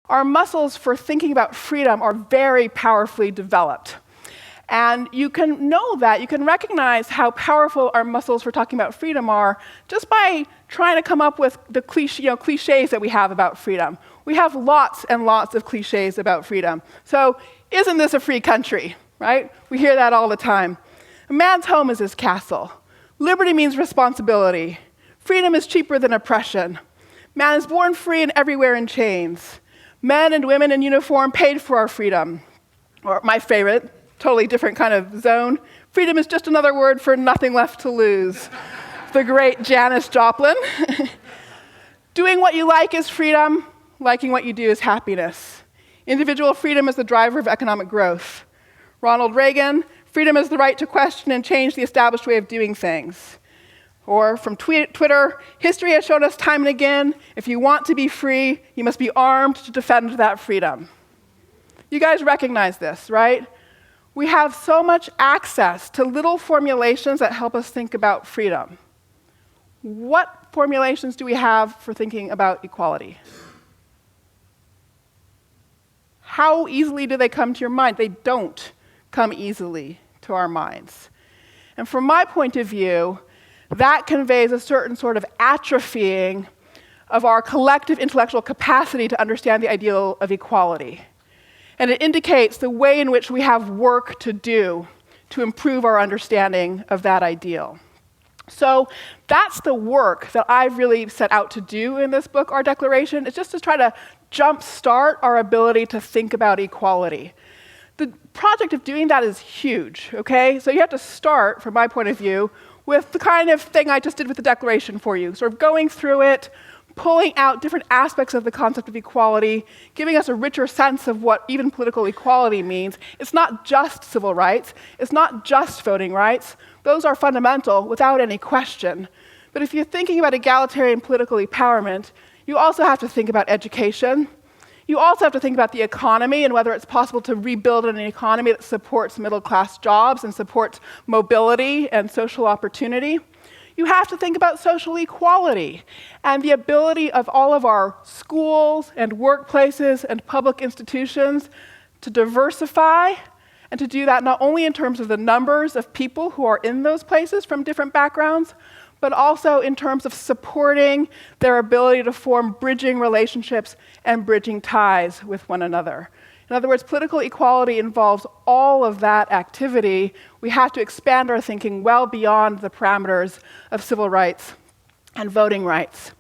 Our muscles for thinking about freedom are very powerfully developed. And you can know that, you can recognize how powerful our muscles for talking about freedom are just by trying to come up with the clichés that we have about freedom. We have lots and lots of clichés about freedom. So, isn't this a free country, right? We hear that all the time. A man's home is his castle. Liberty means responsibility. Freedom is cheaper than oppression. Man is born free and everywhere in chains. Men and women in uniform paid for our freedom. Or my favorite, totally different kind of zone. Freedom is just another word for nothing left to lose. The great Janis Joplin. Doing what you like is freedom. Liking what you do is happiness. Individual freedom is the driver of economic growth. Ronald Reagan, freedom is the right to question and change the established way of doing things. Or from Twitter, history has shown us time and again, if you want to be free, you must be armed to defend that freedom. You guys recognize this, right? We have so much access to little formulations that help us think about freedom. What formulations do we have for thinking about equality? How easily do they come to your mind? They don't come easily to our minds. And from my point of view, that conveys a certain sort of atrophying of our collective intellectual capacity to understand the ideal of equality. And it indicates the way in which we have work to do to improve our understanding of that ideal. So that's the work that I've really set out to do in this book, Our Declaration. It's just to try to jumpstart our ability to think about equality. The project of doing that is huge, okay? So you have to start, from my point of view, with the kind of thing I just did with the Declaration for you, sort of going through it, pulling out different aspects of the concept of equality, giving us a richer sense of what even political equality means. It's not just civil rights. It's not just voting rights. Those are fundamental, without any question. But if you're thinking about egalitarian political empowerment, you also have to think about education. You also have to think about the economy and whether it's possible to rebuild an economy that supports middle-class jobs and supports mobility and social opportunity. You have to think about social equality and the ability of all of our schools and workplaces and public institutions to diversify and to do that not only in terms of the numbers of people who are in those places from different backgrounds, but also in terms of supporting their ability to form bridging relationships and bridging ties with one another. In other words, political equality involves all of that activity. We have to expand our thinking well beyond the parameters of civil rights and voting rights.